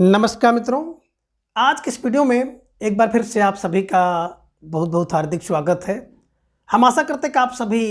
नमस्कार मित्रों, आज के इस वीडियो में एक बार फिर से आप सभी का बहुत बहुत हार्दिक स्वागत है। हम आशा करते हैं कि आप सभी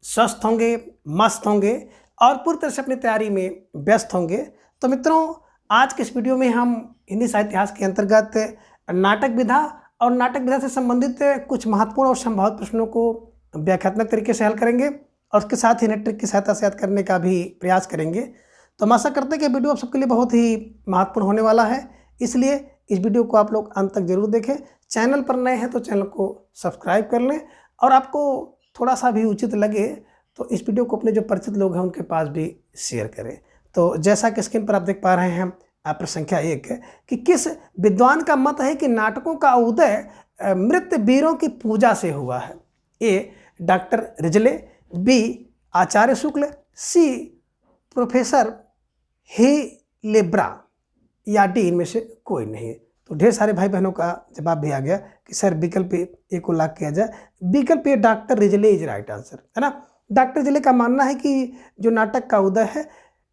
स्वस्थ होंगे, मस्त होंगे और पूरी तरह से अपनी तैयारी में व्यस्त होंगे। तो मित्रों, आज के इस वीडियो में हम हिंदी साहित्य इतिहास के अंतर्गत नाटक विधा और नाटक विधा से संबंधित कुछ महत्वपूर्ण और संभावित प्रश्नों को व्याख्यात्मक तरीके से हल करेंगे और उसके साथ ही नेट ट्रिक की सहायता से याद करने का भी प्रयास करेंगे। तो हम आशा करते हैं कि वीडियो आप सबके लिए बहुत ही महत्वपूर्ण होने वाला है, इसलिए इस वीडियो को आप लोग अंत तक जरूर देखें। चैनल पर नए हैं तो चैनल को सब्सक्राइब कर लें और आपको थोड़ा सा भी उचित लगे तो इस वीडियो को अपने जो परिचित लोग हैं उनके पास भी शेयर करें। तो जैसा कि स्क्रीन पर आप देख पा रहे हैं, प्रश्न संख्या 1 कि किस विद्वान का मत है कि नाटकों का उदय मृत वीरों की पूजा से हुआ है? ए डॉक्टर रिजले, बी आचार्य शुक्ल, सी प्रोफेसर हेलेब्रा या डी इनमें से कोई नहीं। तो ढेर सारे भाई बहनों का जवाब भी आ गया कि सर विकल्प ए को लॉक किया जाए। विकल्प A doctor Risley is right answer, है ना। डॉक्टर रिजले का मानना है कि जो नाटक का उदय है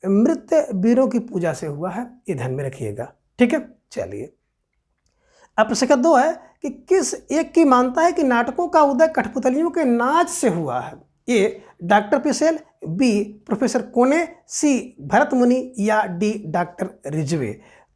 मृत वीरों की पूजा से हुआ है, ये ध्यान में रखिएगा, ठीक है। चलिए, अब प्रश्न 2 है कि किस एक की मानता है कि नाटकों का उदय कठपुतलियों के नाच से हुआ है? ए डॉक्टर पिसेल, बी प्रोफेसर कोने, सी भरत मुनि या डी डॉक्टर रिजवे।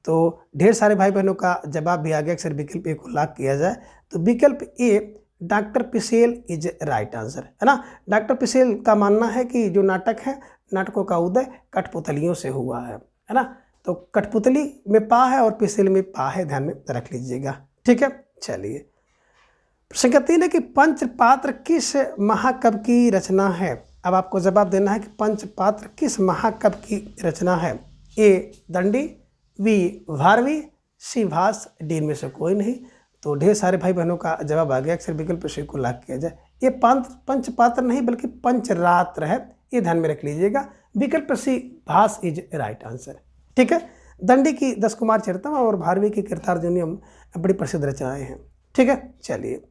तो ढेर सारे भाई बहनों का जवाब भी आ गया कि सर विकल्प ए को लॉक किया जाए। तो विकल्प A doctor पिसेल is right answer, है ना। डॉक्टर पिसेल का मानना है कि जो नाटक है, नाटकों का उदय कठपुतलियों से हुआ है ना। तो कठपुतली में पा है और पिसेल में पा है, ध्यान में रख लीजिएगा, ठीक है। चलिए, प्रश्न 3 है कि पंचपात्र किस महाकाव्य की रचना है? अब आपको जवाब देना है कि पंचपात्र किस महाकाव्य की रचना है? ए दंडी, बी भारवी, सी भास, डी में से कोई नहीं। तो ढेर सारे भाई बहनों का जवाब आ गया, अक्सर विकल्प सी को लॉक किया जाए। ये पंचपात्र नहीं बल्कि पंचरात्र है, ये ध्यान में रख लीजिएगा। विकल्प सी भास इज राइट आंसर, ठीक है। दंडी की 10 कुमार चरितम और भारवी की कीर्तार्जुनीयम बड़ी प्रसिद्ध रचनाएं हैं, ठीक है। चलिए,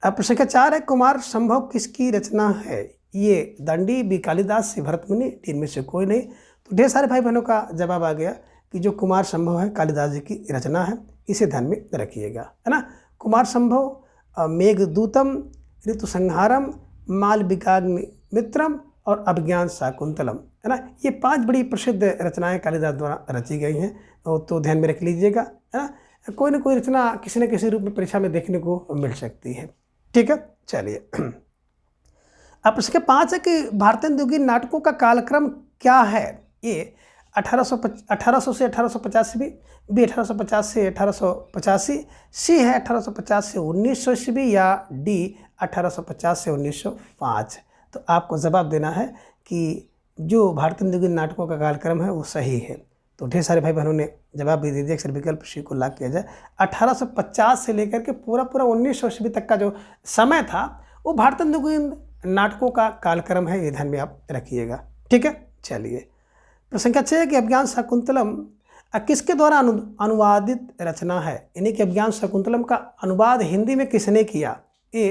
अब प्रश्न 4 है कुमार संभव किसकी रचना है? ये दंडी, बी कालिदास, सी भरत मुनि, डी में से कोई नहीं। तो ढेर सारे भाई बहनों का जवाब आ गया कि जो कुमार संभव है कालिदास जी की रचना है, इसे ध्यान में रखिएगा, है ना। कुमार संभव मेघदूतम, ऋतुसंहारम, मालविकाग्निमित्रम और अभिज्ञान शाकुंतलम, है ना। ये 5 बड़ी प्रसिद्ध रचनाएं कालिदास द्वारा रची गई हैं, तो ध्यान में रख लीजिएगा, है ना। कोई ना कोई रचना किसी न किसी रूप में परीक्षा में देखने को मिल सकती है, ठीक है। चलिए, अब प्रश्न 5 है कि भारतेंदु नाटकों का कालक्रम क्या है? ए 1800 से 1850 ईस्वी, बी 1850 से 1885, सी है 1850 से 1900 ईस्वी या डी 1850 से 1905। तो आपको जवाब देना है कि जो भारतेंदु नाटकों का कालक्रम है वो सही है। तो ढेर सारे भाई बहनों ने जवाब भी दे दिया, अक्सर विकल्प सी को लॉक किया जाए। 1850 से लेकर के पूरा 1900 ईस्वी तक का जो समय था वो भारतेंदु नाटकों का कालक्रम है, ये ध्यान में आप रखिएगा, ठीक है। चलिए, प्रश्न 6 है कि अभिज्ञान शाकुंतलम किसके द्वारा अनुवादित रचना है? यानी कि अभिज्ञान शाकुंतलम का अनुवाद हिंदी में किसने किया? ए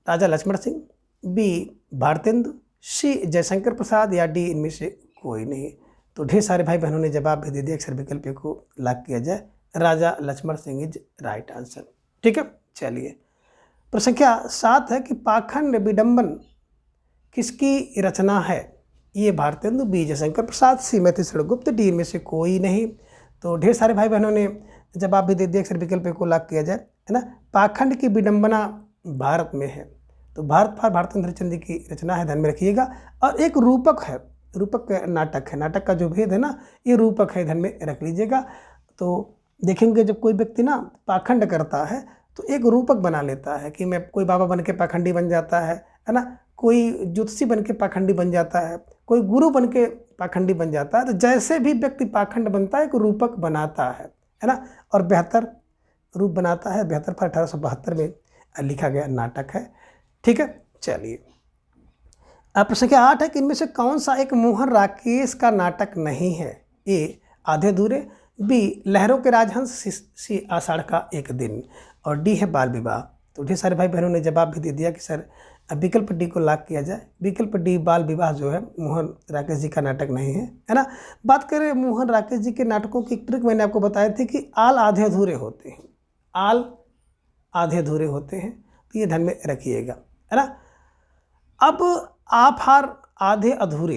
राजा लक्ष्मण सिंह, बी भारतेंदु, सी जयशंकर प्रसाद या डी इनमें से कोई नहीं। तो ढेर सारे भाई बहनों ने जवाब भी दे दिया, अक्सर विकल्प को लॉक किया जाए। Raja Lakshman Singh is right answer, ठीक है। चलिए, प्रश्न 7 है कि पाखंड विडंबन किसकी रचना है? ये भारतेंदु, बी जयशंकर प्रसाद, सी मैथिली गुप्त, डी में से कोई नहीं। तो ढेर सारे भाई बहनों ने जवाब भी दे दिया, अक्सर विकल्प को लॉक किया जाए, है ना। पाखंड की विडंबना भारत में है, तो भारत पर भारतेंद्र हरिश्चंद्र की रचना है, ध्यान में रखिएगा। और एक रूपक है, रूपक नाटक है, नाटक का जो भेद है ना, ये रूपक है, ध्यान में रख लीजिएगा। तो देखेंगे जब कोई व्यक्ति ना पाखंड करता है तो एक रूपक बना लेता है कि मैं कोई बाबा बन के पाखंडी बन जाता है ना, कोई ज्योतिषी बन के पाखंडी बन जाता है, कोई गुरु बन के पाखंडी बन जाता है। तो जैसे भी व्यक्ति पाखंड बनता है एक रूपक बनाता है ना, और बेहतर रूप बनाता है। बेहतर पर 1872 में लिखा गया नाटक है, ठीक है। चलिए, अब प्रश्न 8 है कि इनमें से कौन सा एक मोहन राकेश का नाटक नहीं है? ए आधे अधूरे, बी लहरों के राजहंस, सी आषाढ़ का एक दिन और डी है बाल विवाह। तो ढेर सारे भाई बहनों ने जवाब भी दे दिया कि सर अब विकल्प डी को लॉक किया जाए। विकल्प डी बाल विवाह जो है मोहन राकेश जी का नाटक नहीं है ना। बात करें मोहन राकेश जी के नाटकों की ट्रिक मैंने आपको बताई थी कि आल आधे अधूरे होते हैं, आल आधे अधूरे होते हैं, तो ये ध्यान में रखिएगा, है ना। अब आप हार आधे अधूरे,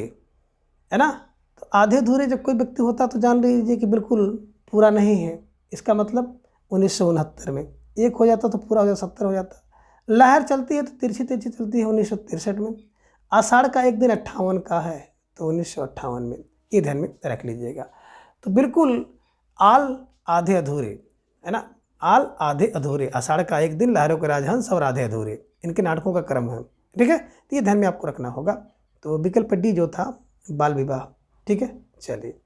है ना। तो आधे अधूरे जब कोई व्यक्ति होता तो जान लीजिए कि बिल्कुल पूरा नहीं है। इसका मतलब 1969 में एक हो जाता तो पूरा हो जाता, 70 हो जाता। लहर चलती है तो तिरछी तिरछी चलती है 1963 में। आषाढ़ का एक दिन 58 का है तो 1958 में, ये ध्यान में रख लीजिएगा। तो बिल्कुल आल आधे अधूरे, है ना, आल आधे अधूरे, आषाढ़ का एक दिन, लहरों के राजहंस और आधे अधूरे, इनके नाटकों का क्रम है, ठीक है। तो ये ध्यान में आपको रखना होगा। तो विकल्प डी जो था बाल विवाह, ठीक है। चलिए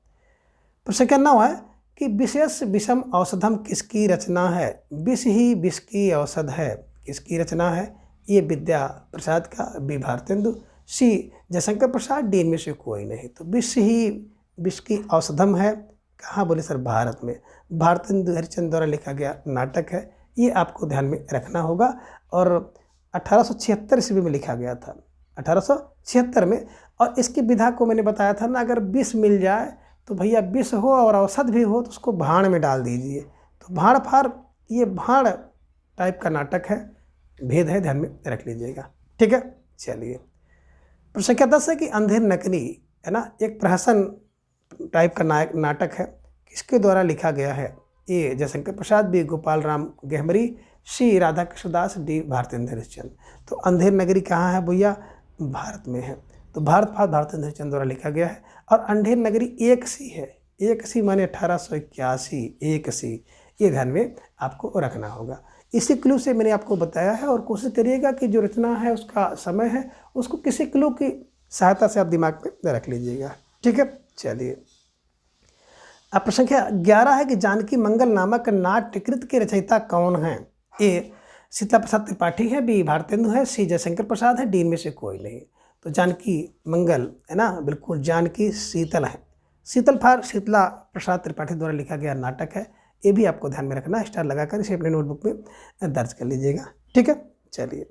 प्रश्न क्या ना हुआ है कि विशेष विषम औषधम किसकी रचना है। विष ही विष की औषध है, किसकी रचना है। ये विद्या प्रसाद का, बी भारतेंदु, सी जयशंकर प्रसाद, डी इनमें से कोई नहीं। तो विष ही विष की औषधम है, कहाँ बोले सर, भारत में। भारतेंदु हरिश्चंद्र द्वारा लिखा गया नाटक है, ये आपको ध्यान में रखना होगा। और 1876 ईस्वी में लिखा गया था, 1876 में। और इसकी विधा को मैंने बताया था ना, अगर विष मिल जाए तो भैया विष हो और औषध भी हो तो उसको भाण में डाल दीजिए। तो भाण फाड़, ये भाण टाइप का नाटक है, भेद है, ध्यान में रख लीजिएगा, ठीक है। चलिए प्रश्न संख्या 10 है कि अंधेर नकली, है ना, एक प्रहसन टाइप का नाटक है, किसके द्वारा लिखा गया है। ए जयशंकर प्रसाद, बी गोपाल राम गहमरी, सी राधा कृष्ण दास, डी भारतेंद्र हरिश्चंद्र। तो अंधेर नगरी कहाँ है भैया, भारत में है। तो भारतेंद्र हरिश्चंद्र द्वारा लिखा गया है। और अंधेर नगरी एक सी है, एक सी माने 1881, एक सी, ये ध्यान में आपको रखना होगा। इसी क्लू से मैंने आपको बताया है, और कोशिश करिएगा कि जो रचना है उसका समय है उसको किसी क्लू की सहायता से आप दिमाग में रख लीजिएगा, ठीक है। चलिए अब प्रश्न संख्या 11 है कि जानकी मंगल नामक नाट्यकृत के रचयिता कौन हैं। ए शीतला प्रसाद त्रिपाठी है, बी भारतेंदु है, सी जयशंकर प्रसाद है, डी इनमें से कोई नहीं। तो जानकी मंगल, है ना, बिल्कुल जानकी शीतल है, शीतल फार शीतला प्रसाद त्रिपाठी द्वारा लिखा गया नाटक है, ये भी आपको ध्यान में रखना। स्टार लगाकर इसे अपने नोटबुक में दर्ज कर लीजिएगा, ठीक है। चलिए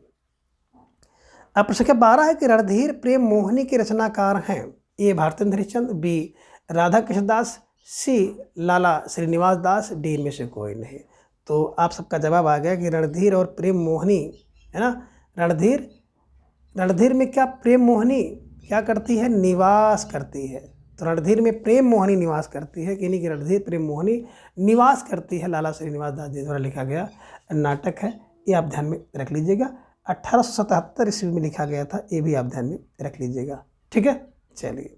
अब प्रश्न संख्या 12 है कि रणधीर प्रेम मोहिनी के रचनाकार हैं। ए भारतेंद्र हरिश्चंद्र, बी राधा कृष्ण दास, सी लाला श्रीनिवास दास, डी इनमें से कोई नहीं। तो आप सबका जवाब आ गया कि रणधीर और प्रेम मोहिनी, है ना। रणधीर में क्या प्रेम मोहिनी क्या करती है, निवास करती है। तो रणधीर में प्रेम मोहिनी निवास करती है, यानी कि रणधीर प्रेम मोहिनी निवास करती है, लाला श्रीनिवास दास जी द्वारा लिखा गया नाटक है, ये आप ध्यान में रख लीजिएगा। 1877 ईस्वी में लिखा गया था, ये भी आप ध्यान में रख लीजिएगा, ठीक है। चलिए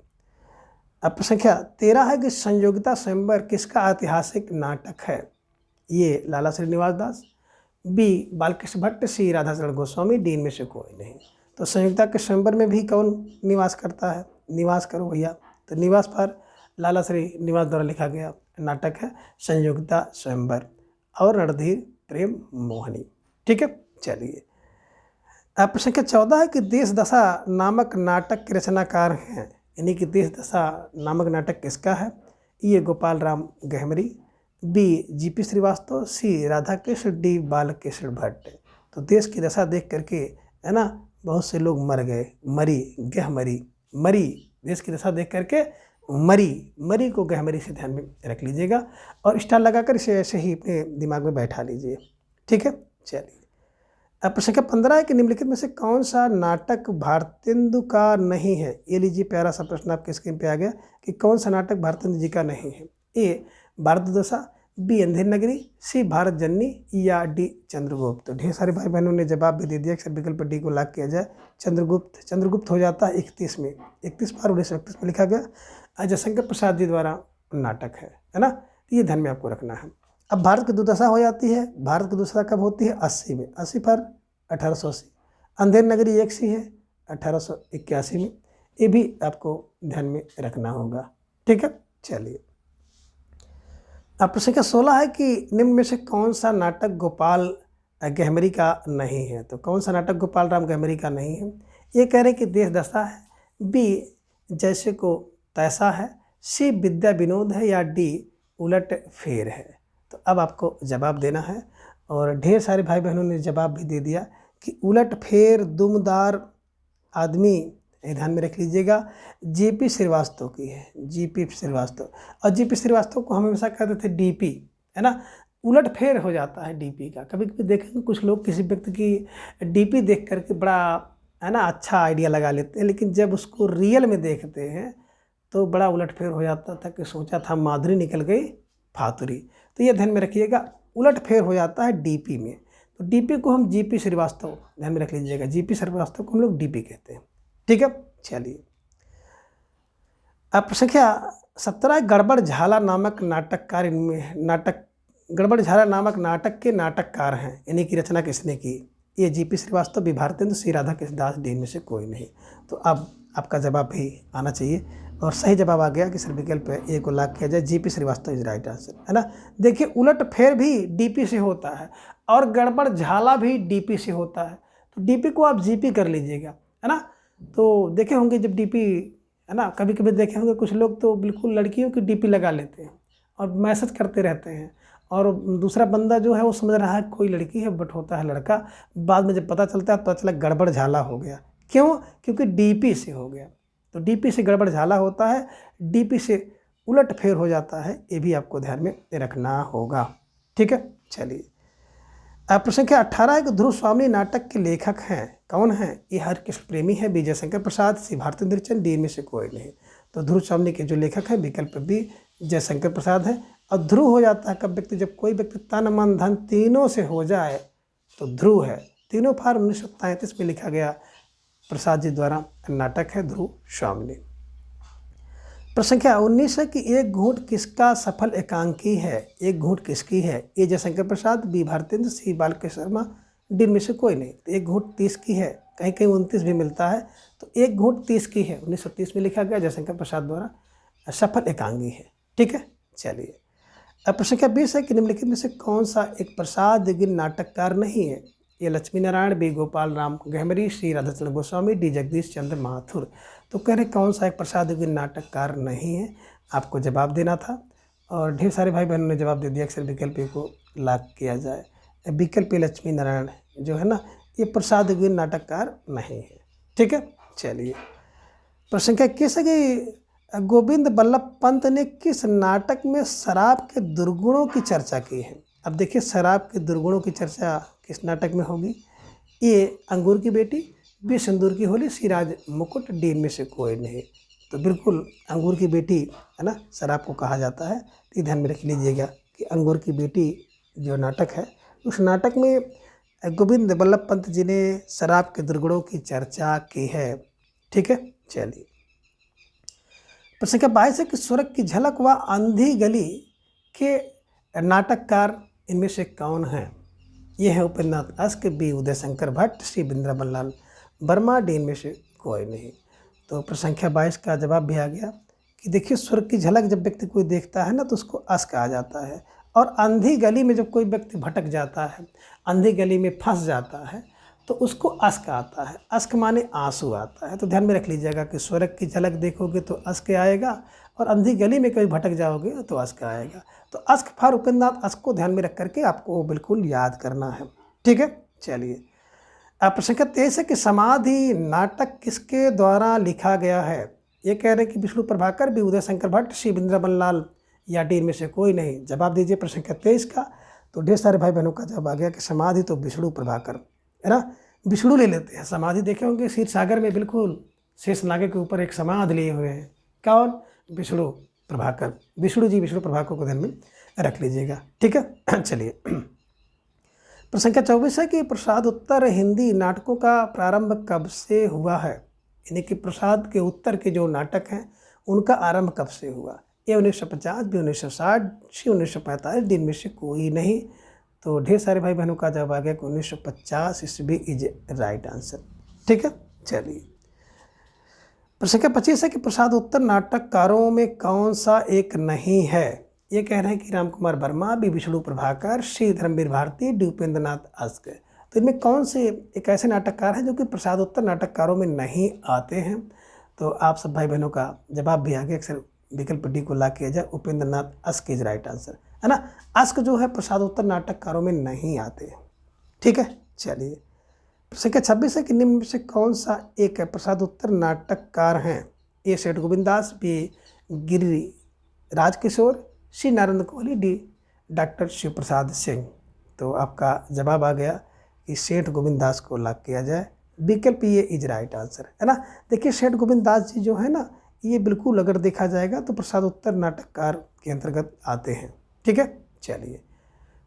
अब संख्या 13 है कि संयोगिता स्वयंवर किसका ऐतिहासिक नाटक है। ये लाला श्रीनिवास दास, बी बालकृष्ण भट्ट, सी राधाचरण गोस्वामी, डी इनमें से कोई नहीं। तो संयोगिता के स्वयंवर में भी कौन निवास करता है, निवास करो भैया। तो निवास पर लाला श्रीनिवास द्वारा लिखा गया नाटक है संयोगिता स्वयंवर, और रणधीर प्रेम मोहिनी, ठीक है। चलिए अब प्रश्न संख्या 14 है कि देश दशा नामक नाटक के रचनाकार हैं, यानी कि देश दशा नामक नाटक किसका है। ये गोपाल राम गहमरी, बी जीपी श्रीवास्तव, सी राधा कृष्ण, डी बालकृष्ण भट्ट। तो देश की दशा देख करके, है ना, बहुत से लोग मर गए, मरी, देश की दशा देख करके मरी को गहमरी से ध्यान में रख लीजिएगा, और स्टार लगाकर इसे ऐसे ही अपने दिमाग में बैठा लीजिए, ठीक है। चलिए अब प्रश्न संख्या 15 है कि निम्नलिखित में से कौन सा नाटक भारतेंदु का नहीं है। ये लीजिए प्यारा सा प्रश्न आपके स्क्रीन पे आ गया कि कौन सा नाटक भारतेंदु जी का नहीं है। ए भारत दशा, बी अंधेर नगरी, सी भारत जननी, या डी चंद्रगुप्त। तो ढेर सारे भाई बहनों ने जवाब भी दे दिया कि विकल्प डी को लॉक किया जाए। चंद्रगुप्त हो जाता है 31 में, 31 बार 1931 में लिखा गया, जयशंकर प्रसाद जी द्वारा नाटक है ना। ये ध्यान में आपको रखना है। अब भारत की दुर्दशा हो जाती है, भारत की दुर्दशा कब होती है, 80 में, 80 पर 1880। अंधेर नगरी एक सी है 1881 में, ये भी आपको ध्यान में रखना होगा, ठीक है। चलिए अब प्रश्न संख्या 16 है कि निम्न में से कौन सा नाटक गोपाल गहमरी का नहीं है। तो कौन सा नाटक गोपाल राम गहमरी का नहीं है। ये कह रहे हैं कि देश दशा है, बी जैसे को तैसा है, सी विद्या विनोद है, या डी उलट फेर है। तो अब आपको जवाब देना है, और ढेर सारे भाई बहनों ने जवाब भी दे दिया कि उलट फेर दुमदार आदमी, ये ध्यान में रख लीजिएगा, जेपी श्रीवास्तव की है, जीपी श्रीवास्तव। और जीपी श्रीवास्तव को हम हमेशा कहते थे डीपी, है ना। उलट फेर हो जाता है डीपी का। कभी कभी देखेंगे कुछ लोग किसी व्यक्ति की डीपी देख करके बड़ा, है ना, अच्छा आइडिया लगा लेते हैं, लेकिन जब उसको रियल में देखते हैं तो बड़ा उलट फेर हो जाता था कि सोचा था माधुरी निकल गई फातुरी। तो ये ध्यान में रखिएगा, उलट फेर हो जाता है डीपी में। तो डीपी को हम जीपी श्रीवास्तव, ध्यान में रख लीजिएगा, जीपी श्रीवास्तव को हम लोग डीपी कहते हैं। ठीक है, चलिए। अब संख्या 17, गड़बड़ झाला नामक नाटककार, इनमें गड़बड़ झाला नामक नाटक के नाटककार हैं, इन्हीं की रचना किसने की? ये जीपी श्रीवास्तव, बी भारतेंद्र, सी राधा कृष्ण दास, डी में से कोई नहीं। तो अब आपका जवाब भी आना चाहिए, और सही जवाब आ गया कि सर विकल्प ए को लॉक किया जाए, GP Srivastava is right answer, है ना। देखिए, उलट फेर भी डीपी से होता है और गड़बड़ झाला भी डीपी से होता है, तो डीपी को आप जीपी कर लीजिएगा, है ना। तो देखे होंगे जब डीपी, है ना, कभी कभी देखे होंगे कुछ लोग तो बिल्कुल लड़कियों की डीपी लगा लेते हैं और मैसेज करते रहते हैं, और दूसरा बंदा जो है वो समझ रहा है कोई लड़की है, बट होता है लड़का। बाद में जब पता चलता है तो चला गड़बड़ झाला हो गया। क्यों? क्योंकि डीपी से हो गया। तो डीपी से गड़बड़ झाला होता है, डीपी से उलट फेर हो जाता है, ये भी आपको ध्यान में रखना होगा। ठीक है, चलिए। प्रश्न संख्या 18, एक ध्रुव स्वामी नाटक के लेखक हैं, कौन हैं? ये हरकृष्ण प्रेमी है, बी जयशंकर प्रसाद, सी भारतेंद्र चंद, डी में से कोई नहीं। तो ध्रुव स्वामी के जो लेखक हैं विकल्प बी जयशंकर प्रसाद है। और ध्रुव हो जाता है कब व्यक्ति, जब कोई व्यक्ति तन मन धन तीनों से हो जाए तो ध्रुव है। तीनों फार 1933 में लिखा गया प्रसाद जी द्वारा नाटक है ध्रुव स्वामी। प्रश्न संख्या 19 है कि एक घूंट किसका सफल एकांकी है? एक घूंट किसकी है? ए जयशंकर प्रसाद, बी भारतेंद्र, सी बालकृष्ण शर्मा, डी में से कोई नहीं। तो एक घूंट 30 की है, कहीं कहीं 29 भी मिलता है, तो एक घूंट 30 की है, 1930 में लिखा गया, जयशंकर प्रसाद द्वारा सफल एकांगी है। ठीक है, चलिए। अब प्रश्न संख्या 20 है कि निम्नलिखित में से कौन सा एक प्रसाद गिन नाटककार नहीं है? ये लक्ष्मी नारायण, बी गोपाल राम गहमरी, सी राधाचंद्र गोस्वामी, डी जगदीश चंद्र माथुर। तो कह रहे कौन सा एक प्रसाद गिन नाटककार नहीं है? आपको जवाब देना था, और ढेर सारे भाई बहनों ने जवाब दे दिया। अक्सर विकल्प ए को लॉक किया जाए। विकल्प ए लक्ष्मी नारायण जो है ना, ये प्रसाद गिन नाटककार नहीं है। ठीक है, चलिए। प्रश्न संख्या 21 है कि गोविंद बल्लभ पंत ने किस नाटक में शराब के दुर्गुणों की चर्चा की है? अब देखिए, शराब के दुर्गुणों की चर्चा किस नाटक में होगी? ए अंगूर की बेटी, बी सिंदूर की होली, सी राज मुकुट, डी में से कोई नहीं। तो बिल्कुल अंगूर की बेटी, है ना, शराब को कहा जाता है। तो ध्यान में रख लीजिएगा कि अंगूर की बेटी जो नाटक है, उस नाटक में गोविंद बल्लभ पंत जी ने शराब के दुर्गुणों की चर्चा की है। ठीक है, चलिए। प्रश्न संख्या 22 है कि स्वर्ग की झलक व अंधी गली के नाटककार इनमें से कौन हैं? ये है उपेंद्रनाथ अस्क, बी उदय शंकर भट्ट, सी वृंदावन लाल वर्मा, डी में से कोई नहीं। तो प्रश्न संख्या 22 का जवाब भी आ गया कि देखिए, स्वर्ग की झलक जब व्यक्ति कोई देखता है ना तो उसको अस्क आ जाता है, और अंधी गली में जब कोई व्यक्ति भटक जाता है, अंधी गली में फंस जाता है, तो उसको अस्क आता है। अस्क माने आंसू आता है। तो ध्यान में रख लीजिएगा कि स्वर्ग की झलक देखोगे तो अस्क आएगा, और अंधी गली में कभी भटक जाओगे तो अस्क आएगा। तो अस्क फॉर उपेंद्रनाथ अस्क को ध्यान में रख करके आपको बिल्कुल याद करना है। ठीक है, चलिए। अब प्रश्न संख्या 23 है कि समाधि नाटक किसके द्वारा लिखा गया है? ये कह रहे हैं कि विष्णु प्रभाकर, बी उदय शंकर भट्ट, सी वृंदावन लाल, या डी में से कोई नहीं। जवाब दीजिए प्रश्न संख्या 23 का। तो ढेर सारे भाई बहनों का जवाब आ गया कि समाधि तो विष्णु प्रभाकर, है ना, विष्णु ले लेते हैं। समाधि देखे होंगे क्षीर सागर में, बिल्कुल शेष नागे के ऊपर एक समाधि लिए हुए हैं। कौन? विष्णु प्रभाकर, विष्णु जी विष्णु प्रभाकर को ध्यान में रख लीजिएगा। ठीक है, चलिए। प्रश्न संख्या 24 है कि प्रसाद उत्तर हिंदी नाटकों का प्रारंभ कब से हुआ है? यानी कि प्रसाद के उत्तर के जो नाटक हैं उनका आरंभ कब से हुआ? ए 1950, बी 1960, सी 1945, डी में से कोई नहीं। तो ढेर सारे भाई बहनों का जवाब आ गया कि 1950 ईस्वी इज राइट आंसर। ठीक है, चलिए। प्रश्न संख्या 25 है कि प्रसाद उत्तर नाटककारों में कौन सा एक नहीं है? ये कह रहे हैं कि राम कुमार वर्मा, बी विष्णु प्रभाकर, सी धर्मवीर भारती, डी उपेंद्रनाथ अस्क। तो इनमें कौन से एक ऐसे नाटककार हैं जो कि प्रसाद उत्तर नाटककारों में नहीं आते हैं? तो आप सब भाई बहनों का जवाब भी आ गया। अक्सर विकल्प डी को लॉक किया जाए, Upendranath ask is right answer, है ना। अस्क जो है प्रसाद उत्तर नाटककारों में नहीं आते। ठीक है, चलिए। संख्या 26 है कि निम्न में से कौन सा एक है प्रसाद उत्तर नाटककार हैं? ए सेठ गोविंद दास, बी गिरि राजकिशोर, सी नारेंद्र कोहली, डी डॉक्टर शिव प्रसाद सिंह। तो आपका जवाब आ गया कि सेठ गोविंद दास को लॉक किया जाए। विकल्प ये इज राइट आंसर है ना। देखिए सेठ गोविंद दास जी जो है ना, ये बिल्कुल अगर देखा जाएगा तो प्रसाद उत्तर नाटककार के अंतर्गत आते हैं। ठीक है, चलिए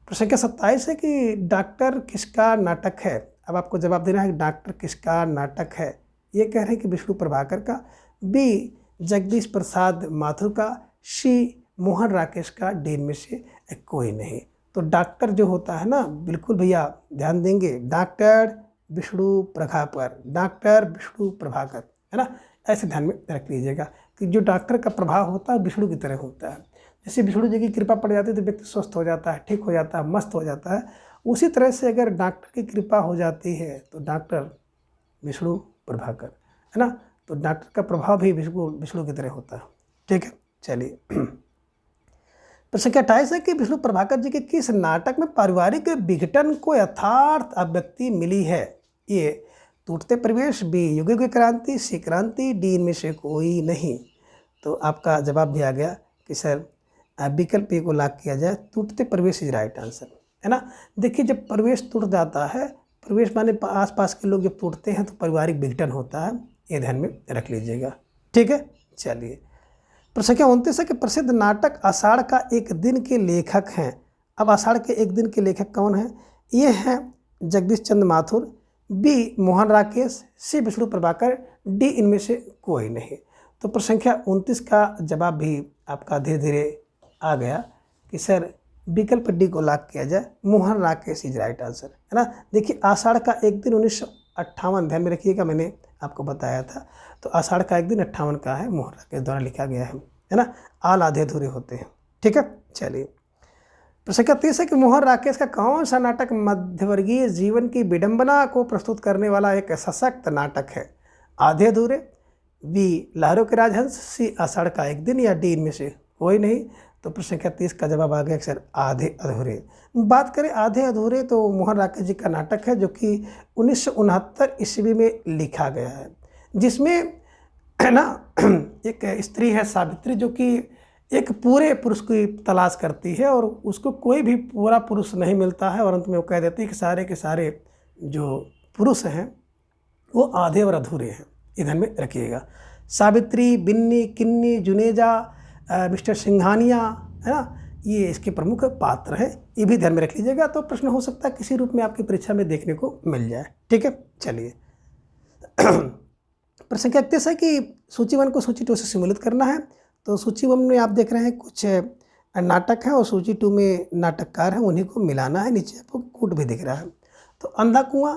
प्रश्न संख्या 27 है कि डॉक्टर किसका नाटक है? अब आपको जवाब देना है कि डॉक्टर किसका नाटक है। ये कह रहे हैं कि विष्णु प्रभाकर का, बी जगदीश प्रसाद माथुर का, सी मोहन राकेश का, डी में से कोई नहीं। तो डॉक्टर जो होता है ना, बिल्कुल भैया ध्यान देंगे, डॉक्टर विष्णु प्रभाकर, डॉक्टर विष्णु प्रभाकर है ना, ऐसे ध्यान में रख लीजिएगा कि जो डॉक्टर का प्रभाव होता है विष्णु की तरह होता है। जैसे विष्णु जी की कृपा पड़ जाती है तो व्यक्ति स्वस्थ हो जाता है, ठीक हो जाता है, मस्त हो जाता है। उसी तरह से अगर डॉक्टर की कृपा हो जाती है तो डॉक्टर विष्णु प्रभाकर है ना, तो डॉक्टर का प्रभाव भी विष्णु की तरह होता है। ठीक है, चलिए प्रश्न संख्या 28 है कि विष्णु प्रभाकर जी के किस नाटक में पारिवारिक विघटन को यथार्थ अभिव्यक्ति मिली है? ये टूटते परिवेश, बी युग युग क्रांति, सी क्रांति, डी इनमें से कोई नहीं। तो आपका जवाब भी आ गया कि सर विकल्प ए को लॉक किया जाए, टूटते परिवेश इज राइट आंसर है ना। देखिए जब परिवेश टूट जाता है, परिवेश माने आसपास के लोग जब टूटते हैं तो पारिवारिक विघटन होता है, ये ध्यान में रख लीजिएगा। ठीक है, चलिए प्रश्न संख्या 29 है कि प्रसिद्ध नाटक आषाढ़ का एक दिन के लेखक हैं। अब आषाढ़ के एक दिन के लेखक कौन हैं? ये हैं जगदीश चंद्र माथुर, बी मोहन राकेश, सी विष्णु प्रभाकर, डी इनमें से कोई नहीं। तो प्रश्न संख्या 29 का जवाब भी आपका धीरे धीरे आ गया कि सर विकल्प डी को लॉक किया जाए, Mohan Rakesh is right answer है ना। देखिए आषाढ़ का एक दिन 1958, ध्यान में रखिएगा, मैंने आपको बताया था। तो आषाढ़ का एक दिन 58 का है, मोहन राकेश द्वारा लिखा गया है ना। आल आधे अधूरे होते हैं। ठीक है, चलिए प्रश्न संख्या 30 है कि मोहन राकेश का कौन सा नाटक मध्यवर्गीय जीवन की विडंबना को प्रस्तुत करने वाला एक सशक्त नाटक है? आधे अधूरे, बी लहरों के राजहंस, सी आषाढ़ का एक दिन, या डी इनमें से कोई नहीं। तो प्रश्न संख्या 30 का जवाब आ गया सर आधे अधूरे। बात करें आधे अधूरे तो मोहन राकेश जी का नाटक है जो कि 1969 ईस्वी में लिखा गया है, जिसमें है ना एक स्त्री है सावित्री जो कि एक पूरे पुरुष की तलाश करती है और उसको कोई भी पूरा पुरुष नहीं मिलता है और अंत में वो कह देती है कि सारे के सारे जो पुरुष हैं वो आधे और अधूरे हैं। ये ध्यान में रखिएगा। सावित्री, बिन्नी, किन्नी, जुनेजा, मिस्टर सिंघानिया है ना, ये इसके प्रमुख पात्र हैं, ये भी ध्यान में रख लीजिएगा। तो प्रश्न हो सकता है किसी रूप में आपकी परीक्षा में देखने को मिल जाए। ठीक है, चलिए प्रश्न संख्या 31 है कि सूची 1 को सूची 2 से सम्मिलित करना है। तो सूची 1 में आप देख रहे हैं कुछ नाटक हैं और सूची 2 में नाटककार हैं, उन्हीं को मिलाना है। नीचे आपको कूट भी दिख रहा है। तो अंधा कुआं,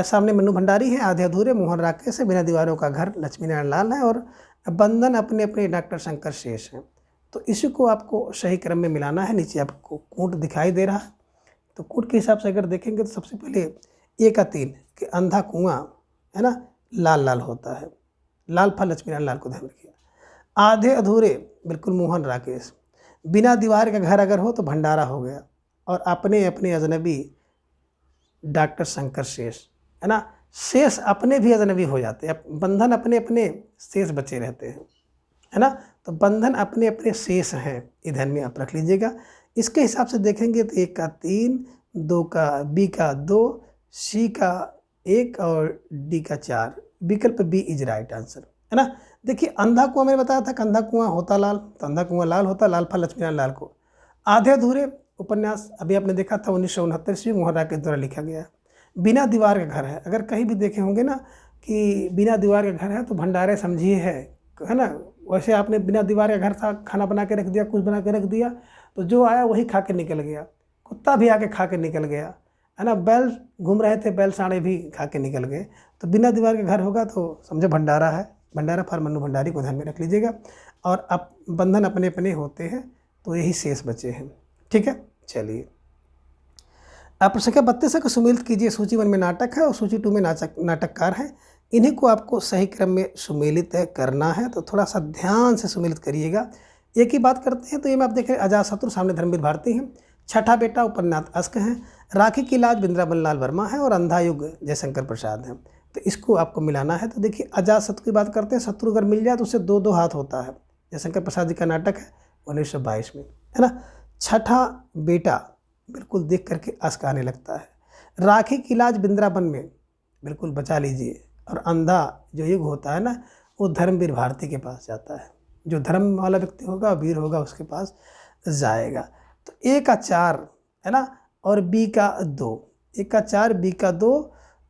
सामने मन्नू भंडारी है, आधे अधूरे मोहन राकेश है, बिना दीवारों का घर लक्ष्मी नारायण लाल है, और बंधन अपने अपने डॉक्टर शंकर शेष हैं। तो इसी को आपको सही क्रम में मिलाना है। नीचे आपको कूट दिखाई दे रहा है। तो कूट के हिसाब से अगर देखेंगे तो सबसे पहले 1 का 3 कि अंधा कुआं है ना, लाल लाल होता है, लाल फल लक्ष्मी नारायण लाल को ध्यान रखिए। आधे अधूरे बिल्कुल मोहन राकेश, बिना दीवार का घर अगर हो तो भंडारा हो गया, और अपने अपने अजनबी डॉक्टर शंकर शेष है ना। शेष अपने भी अजनबी हो जाते हैं, बंधन अपने अपने शेष बचे रहते हैं है ना। तो बंधन अपने अपने शेष हैं, ये ध्यान में आप रख लीजिएगा। इसके हिसाब से देखेंगे तो 1 का 3, 2 का, बी का 2, सी का 1 और डी का 4। विकल्प बी इज राइट आंसर है ना। देखिए अंधा कुआं मैंने बताया था कि अंधा कुआं होता लाल, तो अंधा कुआं लाल होता, लाल फल लक्ष्मी नारायण लाल को। आधे अधूरे उपन्यास अभी आपने देखा था 1969 से मोहन राकेश द्वारा लिखा गया है। बिना दीवार का घर है, अगर कहीं भी देखे होंगे ना कि बिना दीवार का घर है तो भंडारे समझिए है ना। वैसे आपने बिना दीवार का घर था, खाना बना के रख दिया, कुछ बना के रख दिया, तो जो आया वही खा के निकल गया, कुत्ता भी आके खा के निकल गया है ना, बैल घूम रहे थे, बैल साढ़े भी खा के निकल गए। तो बिना दीवार का घर होगा तो समझो भंडारा है, भंडारा फॉर मन्नू भंडारी को ध्यान में रख लीजिएगा। और अब बंधन अपने अपने होते हैं, तो यही शेष बचे हैं। ठीक है, चलिए आप प्रश्न संख्या 32 को सम्मिलित कीजिए। सूची 1 में नाटक है और सूची 2 में नाटककार हैं, इन्हीं को आपको सही क्रम में सम्मिलित करना है। तो थोड़ा सा ध्यान से सम्मिलित करिएगा। एक ही बात करते हैं। तो ये में आप देख रहे हैं अजातशत्रु, सामने धर्मवीर भारती हैं, छठा बेटा उपन्यास अस्क है, राखी की लाज वृंदावन लाल वर्मा है और अंधा युग जयशंकर प्रसाद है। तो इसको आपको मिलाना है। तो देखिए अजातशत्रु की बात करते हैं, शत्रु अगर मिल जाए तो उससे दो दो हाथ होता है। जयशंकर प्रसाद जी का नाटक है 1922 में, है ना। छठा बेटा बिल्कुल देख करके अस्क आने लगता है। राखी की लाज वृंदावन में बिल्कुल बचा लीजिए। और अंधा जो युग होता है ना, वो धर्मवीर भारती के पास जाता है। जो धर्म वाला व्यक्ति होगा, वीर होगा, उसके पास जाएगा। तो ए का 4 है ना, और बी का 2, ए का 4 बी का 2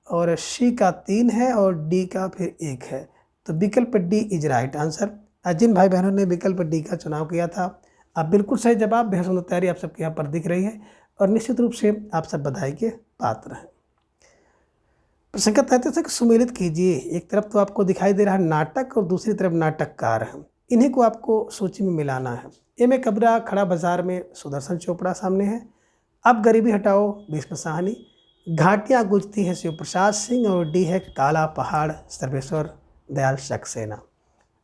और सी का 3 है और डी का फिर 1 है। तो विकल्प डी इज राइट आंसर। जिन भाई बहनों ने विकल्प डी का चुनाव किया था, अब बिल्कुल सही जवाब। बेहद सुंदर तैयारी आप सबके यहाँ पर दिख रही है और निश्चित रूप से आप सब बधाई के पात्र हैं। प्रसंग 33 से सुमेलित कीजिए। एक तरफ तो आपको दिखाई दे रहा है नाटक और दूसरी तरफ नाटककार हैं, इन्हीं को आपको सूची में मिलाना है। ए में कबरा खड़ा बाजार में सुदर्शन चोपड़ा सामने है। अब गरीबी हटाओ भीष्म साहनी। घाटियाँ गुजती हैं शिव प्रसाद सिंह और डी है काला पहाड़ सर्वेश्वर दयाल सक्सेना,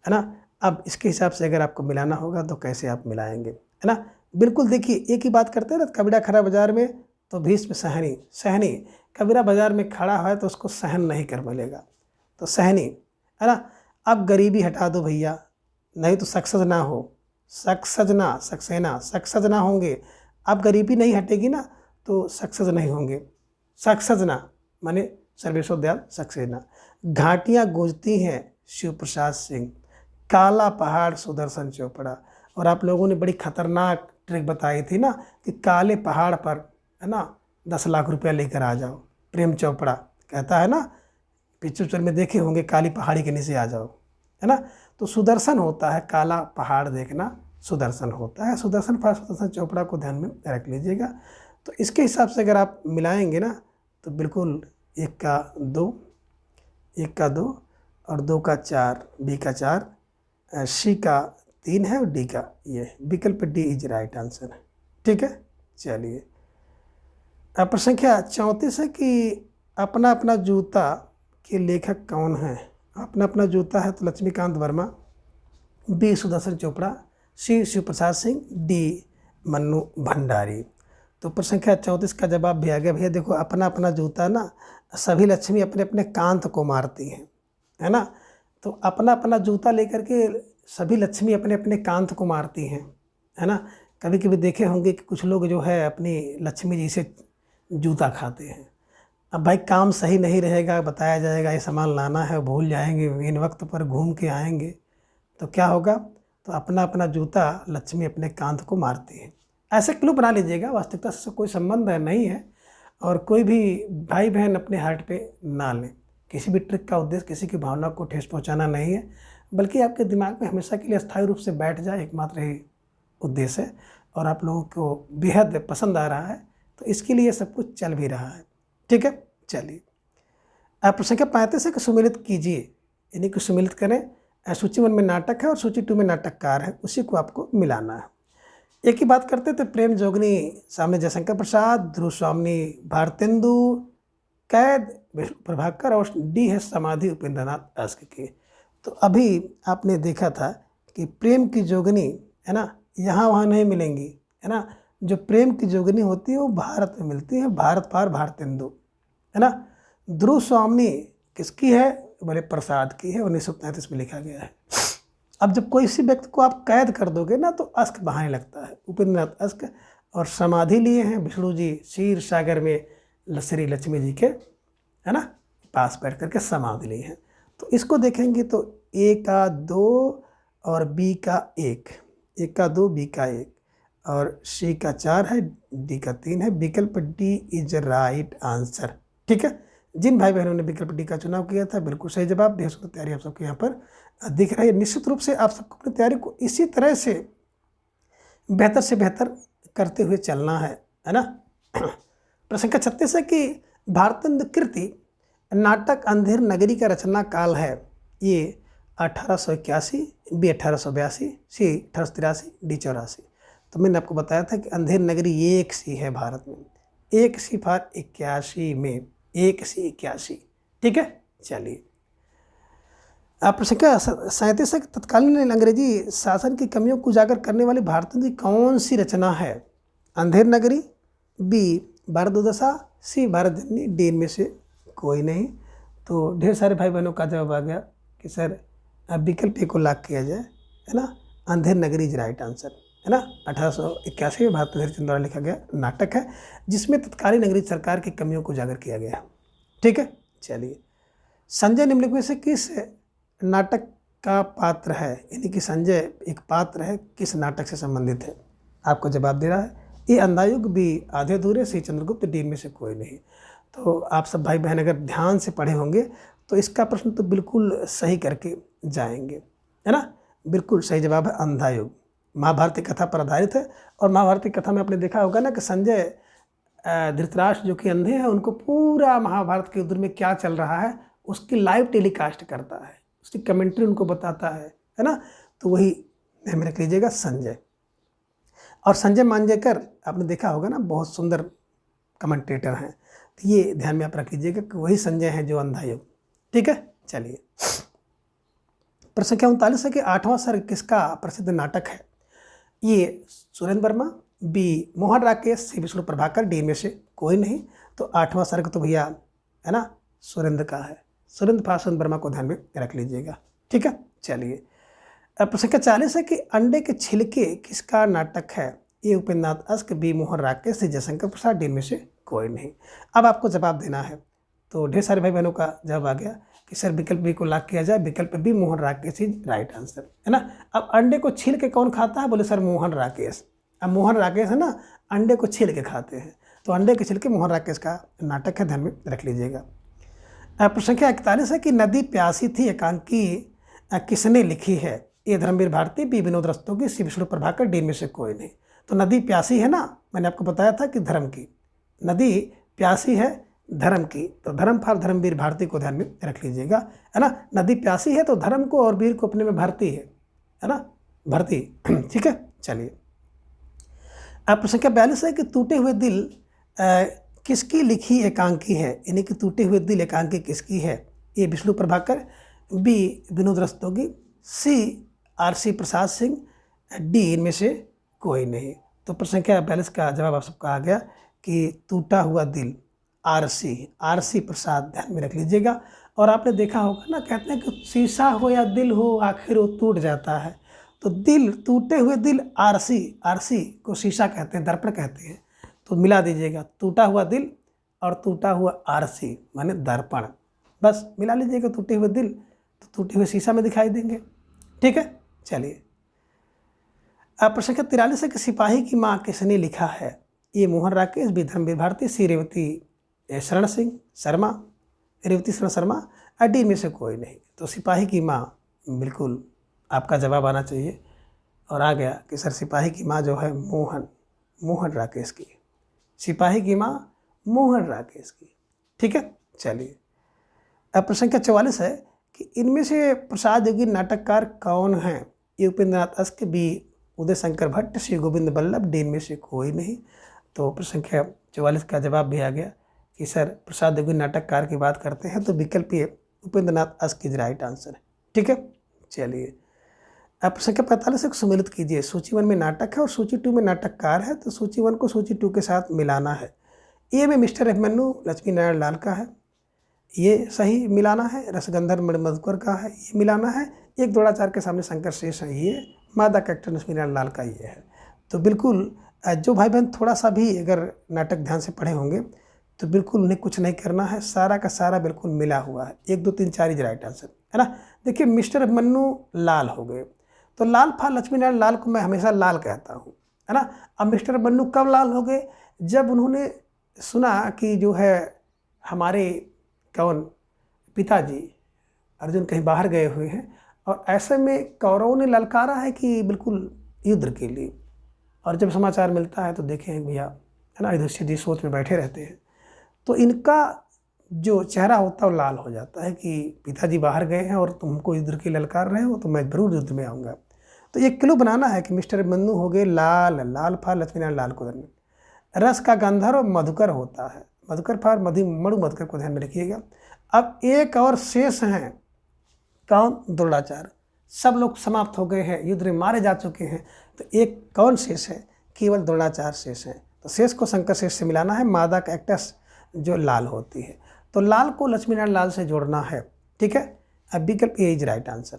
है ना। अब इसके हिसाब से अगर आपको मिलाना होगा तो कैसे आप मिलाएंगे, है ना। बिल्कुल देखिए एक ही बात करते हैं ना, कबीरा खड़ा बाजार में तो भीष्म सहनी, सहनी कबीरा बाजार में खड़ा है तो उसको सहन नहीं कर मिलेगा, तो सहनी, है ना। अब गरीबी हटा दो भैया, नहीं तो सक्सेस ना हो, सक्सजना सक्सेना सक्सेस ना होंगे। अब गरीबी नहीं हटेगी ना तो सक्सेस नहीं होंगे, सक्सेसना माने सर्वेश्वर दयाल सक्सेना। घाटियाँ गूंजती हैं शिव प्रसाद सिंह, काला पहाड़ सुदर्शन चोपड़ा। और आप लोगों ने बड़ी खतरनाक ट्रिक बताई थी ना कि काले पहाड़ पर, है ना, 10 लाख रुपया लेकर आ जाओ। प्रेम चोपड़ा कहता है ना, पिक्चर में देखे होंगे, काली पहाड़ी के नीचे आ जाओ, है ना। तो सुदर्शन होता है, काला पहाड़ देखना सुदर्शन होता है। सुदर्शन पर सुदर्शन चोपड़ा को ध्यान में रख लीजिएगा। तो इसके हिसाब से अगर आप मिलाएंगे ना तो बिल्कुल 1 का 2, 1 का 2 और 2 का 4, बी का 4, सी का 3 है और डी का ये विकल्प डी इज राइट आंसर है। ठीक है, चलिए। अब प्रसंख्या 34 है कि अपना अपना जूता के लेखक कौन है। अपना अपना जूता है तो लक्ष्मीकांत वर्मा, बी सुदर्शन चोपड़ा, सी शिव प्रसाद सिंह, डी मन्नू भंडारी। तो प्रसंख्या 34 का जवाब भी आ गया भैया। देखो अपना अपना जूता ना, सभी लक्ष्मी अपने अपने कांत को मारती हैं, है ना। तो अपना अपना जूता लेकर के सभी लक्ष्मी अपने अपने कांत को मारती हैं, है ना। कभी कभी देखे होंगे कि कुछ लोग जो है अपनी लक्ष्मी जी से जूता खाते हैं। अब भाई काम सही नहीं रहेगा, बताया जाएगा ये सामान लाना है, भूल जाएंगे, इन वक्त पर घूम के आएंगे तो क्या होगा। तो अपना अपना जूता लक्ष्मी अपने कांत को मारती है। ऐसे क्लू बना लीजिएगा, वास्तविकता से कोई संबंध नहीं है और कोई भी भाई बहन अपने हार्ट पे ना लें। किसी भी ट्रिक का उद्देश्य किसी की भावना को ठेस पहुंचाना नहीं है, बल्कि आपके दिमाग में हमेशा के लिए अस्थायी रूप से बैठ जाए, एकमात्र ही उद्देश्य है। और आप लोगों को बेहद पसंद आ रहा है तो इसके लिए सब कुछ चल भी रहा है। ठीक है, चलिए। आप प्रसंख्या 35 है कि सुमेलित कीजिए, यानी कि सुमेलित करें। सूची 1 में नाटक है और सूची 2 में नाटककार है, उसी को आपको मिलाना है। एक ही बात करते तो प्रेम जोगनी सामने जयशंकर प्रसाद, ध्रुव स्वामी भारतेंदु, कैद विष्णु प्रभाकर और डी है समाधि उपेंद्रनाथ अस्क की। तो अभी आपने देखा था कि प्रेम की जोगनी, है ना, यहाँ वहाँ नहीं मिलेंगी, है ना। जो प्रेम की जोगनी होती है वो भारत में मिलती है, भारत पार भारतेंदु, है ना। ध्रुव स्वामी किसकी है, बोले प्रसाद की है, 1935 में लिखा गया है। अब जब कोई सी व्यक्ति को आप कैद कर दोगे ना तो अस्क बहाने लगता है, उपेंद्रनाथ अस्क। और समाधि लिए हैं विष्णु जी क्षीर सागर में श्री लक्ष्मी जी के, है ना, पास बैठ करके समाधि लिए हैं। तो इसको देखेंगे तो ए का 2 और बी का 1, ए का 2 बी का 1 और सी का 4 है, डी का 3 है। विकल्प डी इज राइट आंसर। ठीक है, जिन भाई बहनों ने विकल्प डी का चुनाव किया था बिल्कुल सही जवाब। बेहद सुंदर तैयारी आप सबके यहाँ पर दिख रही है। निश्चित रूप से आप सबको अपनी तैयारी को इसी तरह से बेहतर करते हुए चलना है ना। प्रसंग 36 है कि भारतेंदु कृति नाटक अंधेर नगरी का रचना काल है। ये 1881, बी 1882, सी 1883, डी 84। तो मैंने आपको बताया था कि अंधेर नगरी एक सी है भारत में, एक सी फॉर 81 में, एक सी 81। ठीक है, चलिए। आप प्रसंग 37 तत्कालीन अंग्रेजी शासन की कमियों को उजागर करने वाली भारतेंदु की कौन सी रचना है। अंधेर नगरी, बी भारत दुर्दशा, सी भारत जननी, डी इनमें से कोई नहीं। तो ढेर सारे भाई बहनों का जवाब आ गया कि सर अब विकल्प ए को लॉक किया जाए, है ना। Andher Nagari is right answer, है ना। 1881 में भारत चंद्र द्वारा लिखा गया नाटक है जिसमें तत्कालीन अंग्रेज सरकार की कमियों को उजागर किया गया। ठीक है, चलिए। संजय निम्नलिखित में से किस नाटक का पात्र है, यानी कि संजय एक पात्र है, किस नाटक से संबंधित है? आपको जवाब दे रहा है ए अंधायुग, बी आधे अधूरे, सी चंद्रगुप्त, डी में से कोई नहीं। तो आप सब भाई बहन अगर ध्यान से पढ़े होंगे तो इसका प्रश्न तो बिल्कुल सही करके जाएंगे, है ना। बिल्कुल सही जवाब है अंधायुग। महाभारती कथा पर आधारित है और महाभारती कथा में आपने देखा होगा ना कि संजय धृतराष्ट्र जो कि अंधे हैं उनको पूरा महाभारत के युद्ध में क्या चल रहा है उसकी लाइव टेलीकास्ट करता है, उसकी कमेंट्री उनको बताता है ना। तो वही ध्यान में रख लीजिएगा संजय। और संजय मांजरेकर आपने देखा होगा ना, बहुत सुंदर कमेंटेटर हैं, तो ये ध्यान में आप रख लीजिएगा कि वही संजय हैं जो अंधायुग। ठीक है, चलिए। प्रश्न संख्या 39 है कि 8वां सर्ग किसका प्रसिद्ध नाटक है? ये सुरेंद्र वर्मा, बी मोहन राकेश, सी विष्णु प्रभाकर, डी में से कोई नहीं। तो 8वां सर्ग तो भैया है ना सुरेंद्र का है, सुरेंद्र वर्मा को ध्यान में रख लीजिएगा। ठीक है, चलिए। प्रश्न संख्या 40 है कि अंडे के छिलके किसका नाटक है? ए उपेंद्र नाथ अस्क, बी मोहन राकेश, सी जयशंकर प्रसाद, डी में से कोई नहीं। अब आपको जवाब देना है। तो ढेर सारे भाई बहनों का जवाब आ गया कि सर विकल्प बी को लॉक किया जाए, विकल्प B Mohan Rakesh is right answer, है ना। अब अंडे को छील के कौन खाता है? बोले सर मोहन राकेश। अब मोहन राकेश है ना, अंडे को छील के खाते हैं, तो अंडे के छिलके मोहन राकेश का नाटक है, ध्यान में रख लीजिएगा। प्रश्न संख्या 41 है कि नदी प्यासी थी एकांकी किसने लिखी है? ए धर्मवीर भारती, बी विनोद रस्तोगी, सी विष्णु प्रभाकर, डी में से कोई नहीं। तो नदी प्यासी है ना, मैंने आपको बताया था कि धर्म की नदी प्यासी है, धर्म की, तो धर्म फॉर धर्मवीर भारती को ध्यान में रख लीजिएगा, है ना। नदी प्यासी है तो धर्म को और वीर को अपने में भरती है ना, भरती। ठीक है, चलिए। अब प्रश्न संख्या 42 है कि टूटे हुए दिल किसकी लिखी एकांकी है? यानी कि टूटे हुए दिल एकांकी किसकी है? ए विष्णु प्रभाकर, बी विनोद रस्तोगी, सी आर.सी. प्रसाद सिंह, डी इनमें से कोई नहीं। तो प्रश्न संख्या 42 का जवाब आप सबका आ गया कि टूटा हुआ दिल आर.सी. प्रसाद, ध्यान में रख लीजिएगा। और आपने देखा होगा ना, कहते हैं कि शीशा हो या दिल हो आखिर वो टूट जाता है। तो दिल, टूटे हुए दिल आर.सी. को शीशा कहते हैं, दर्पण कहते हैं। तो मिला दीजिएगा टूटा हुआ दिल और टूटा हुआ आर.सी. माने दर्पण, बस मिला लीजिएगा। टूटे हुए दिल तो टूटे हुए शीशा में दिखाई देंगे। ठीक है, चलिए। अब प्रश्न संख्या 43 है कि सिपाही की माँ किसने लिखा है? ए मोहन राकेश, बी धर्मवीर भारती, सी रेवती शरण शर्मा, डी में से कोई नहीं। तो सिपाही की माँ बिल्कुल आपका जवाब आना चाहिए, और आ गया कि सर सिपाही की माँ जो है मोहन राकेश की, सिपाही की माँ मोहन राकेश की। ठीक है, चलिए। अब प्रश्न संख्या 44 है कि इनमें से प्रसाद योगी नाटककार कौन हैं? ए उपेंद्र नाथ अस्क, बी उदय शंकर भट्ट, सी गोविंद बल्लभ, डी में से कोई नहीं। तो प्रश्न संख्या 44 का जवाब भी आ गया कि सर प्रसाद योगी नाटककार की बात करते हैं तो विकल्प ए Upendra Nath ask is right answer है। ठीक है, चलिए। अब प्रश्न संख्या 45 को सम्मिलित कीजिए। सूची 1 में नाटक है और सूची 2 में नाटककार है, तो सूची 1 को सूची 2 के साथ मिलाना है। ए में मिस्टर अभिमन्यु लक्ष्मी नारायण लाल का है, ये सही मिलाना है। रसगंधर मधुकर का है, ये मिलाना है। एक द्रोणाचार्य के सामने शंकर शेष है, ये मादा कैरेक्टर लक्ष्मी नारायण लाल का ये है। तो बिल्कुल जो भाई बहन थोड़ा सा भी अगर नाटक ध्यान से पढ़े होंगे तो बिल्कुल उन्हें कुछ नहीं करना है, सारा का सारा बिल्कुल मिला हुआ है। 1 2 3 4 इज राइट आंसर, है ना। देखिए मिस्टर अभिमन्यु लाल हो गए, तो लाल फॉर लक्ष्मी नारायण लाल को मैं हमेशा लाल कहता हूँ, है ना। अब मिस्टर अभिमन्यु कब लाल हो गए? जब उन्होंने सुना कि जो है हमारे कौन पिताजी अर्जुन कहीं बाहर गए हुए हैं, और ऐसे में कौरवों ने ललकारा है कि बिल्कुल युद्ध के लिए, और जब समाचार मिलता है तो देखें भैया, है ना, युधिष्ठिर जी सोच में बैठे रहते हैं, तो इनका जो चेहरा होता है वो लाल हो जाता है कि पिताजी बाहर गए हैं और तुमको युद्ध के ललकार रहे हो, तो मैं जरूर युद्ध में आऊँगा। तो एक क्लू बनाना है कि मिस्टर अभिमन्यु हो गए लाल फार लक्ष्मी नारायण लाल को ध्यान में। रस का गंधर्व मधुकर होता है, मधुकर फार मधुकर को ध्यान में रखिएगा। अब एक और शेष हैं, कौन? द्रोणाचार्य। सब लोग समाप्त हो गए हैं, युद्ध में मारे जा चुके हैं, तो एक कौन शेष है केवल द्रोणाचार्य शेष हैं। तो शेष को शंकर शेष से मिलाना है। मादा का एक्टस जो लाल होती है, तो लाल को लक्ष्मीनारायण लाल से जोड़ना है। ठीक है, अब विकल्प ए इज राइट आंसर।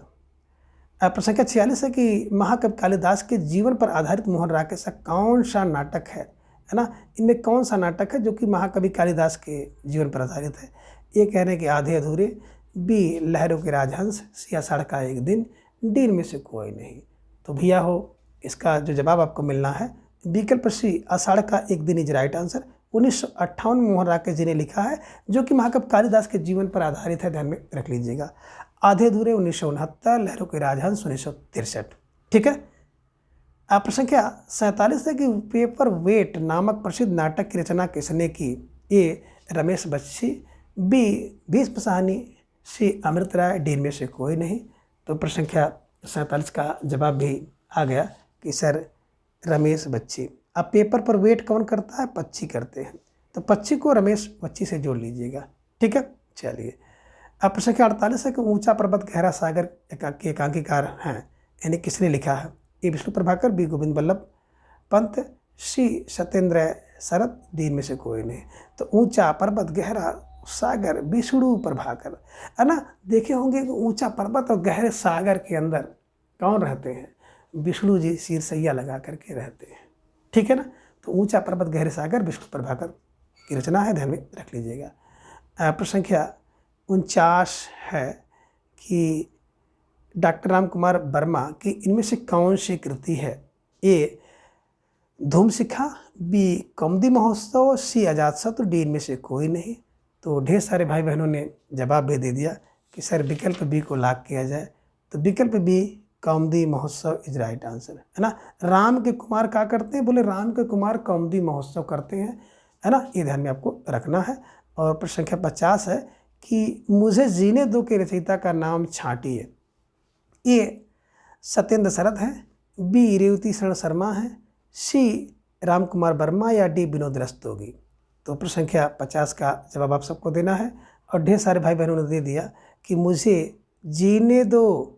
प्रश्न संख्या 46 है कि महाकवि कालिदास के जीवन पर आधारित मोहन राकेश का कौन सा नाटक है ना। इनमें कौन सा नाटक है जो कि महाकवि कालिदास के जीवन पर आधारित है। ए कह रहे हैं कि आधे अधूरे, बी लहरों के राजहंस, सी आषाढ़ का एक दिन, डी इनमें से कोई नहीं। तो भैया हो, इसका जो जवाब आपको मिलना है विकल्प सी आषाढ़ का एक दिन इज राइट आंसर। 1958 में मोहन राकेश जी ने लिखा है, जो कि महाकवि कालिदास के जीवन पर आधारित है, ध्यान में रख लीजिएगा। आधे अधूरे 1969, लहरों के राजहंस 1963। ठीक है। प्रश्न संख्या 47 है कि पेपर वेट नामक प्रसिद्ध नाटक की रचना किसने की। ए रमेश बख्शी, बी भीष्म साहनी, सी अमृत राय, डी में से कोई नहीं। तो प्रश्न संख्या 47 का जवाब भी आ गया कि सर रमेश बख्शी। अब पेपर पर वेट कौन करता है, पक्षी करते हैं, तो पक्षी को रमेश बख्शी से जोड़ लीजिएगा। ठीक है, चलिए। अब प्रश्न संख्या 48 है कि ऊंचा पर्वत गहरा सागर के एकांकीकार हैं, यानी किसने लिखा है। ए विष्णु प्रभाकर, बी गोविंद बल्लभ पंत, सी सत्येंद्र शरत, डी में से कोई नहीं। तो ऊंचा पर्वत गहरा सागर विष्णु प्रभाकर, है ना। देखे होंगे कि ऊंचा पर्वत और गहरे सागर के अंदर कौन रहते हैं, विष्णु जी शीर सैया लगा करके रहते हैं। ठीक है ना। तो ऊंचा पर्वत गहरे सागर विष्णु प्रभाकर की रचना है, ध्यान में रख लीजिएगा। प्रश्न संख्या 49 है कि डॉक्टर राम कुमार वर्मा की इनमें से कौन सी कृति है। ए धूम शिखा, बी कौमुदी महोत्सव, सी अजातशत्रु, डी इनमें से कोई नहीं। तो ढेर सारे भाई बहनों ने जवाब भी दे दिया कि सर विकल्प बी को लॉक किया जाए। तो विकल्प बी कौमुदी महोत्सव इज राइट आंसर, है ना। राम के कुमार क्या करते हैं, बोले राम के कुमार कौमुदी महोत्सव करते हैं, है ना। ये ध्यान में आपको रखना है। और प्रश्न संख्या 50 है कि मुझे जीने दो के रचयिता का नाम छांटिए। ए सत्येंद्र शरत है, बी रेवती शरण शर्मा है, सी राम कुमार वर्मा, या डी विनोद रस्तोगी। तो प्रश्न संख्या 50 का जवाब आप सबको देना है। और ढेर सारे भाई बहनों ने दे दिया कि मुझे जीने दो,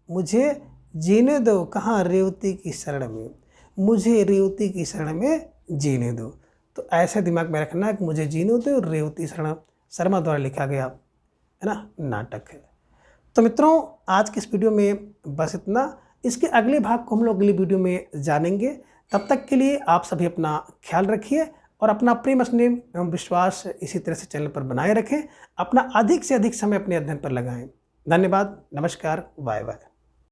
मुझे जीने दो, कहाँ, रेवती की शरण में, मुझे रेवती की शरण में जीने दो। तो ऐसे दिमाग में रखना है कि मुझे जीने दो रेवती शरण शर्मा द्वारा लिखा गया, है ना, नाटक है। तो मित्रों, आज की इस वीडियो में बस इतना। इसके अगले भाग को हम लोग अगली वीडियो में जानेंगे। तब तक के लिए आप सभी अपना ख्याल रखिए और अपना प्रेम स्नेह एवं विश्वास इसी तरह से चैनल पर बनाए रखें। अपना अधिक से अधिक समय अपने अध्ययन पर लगाएं। धन्यवाद, नमस्कार, बाय बाय।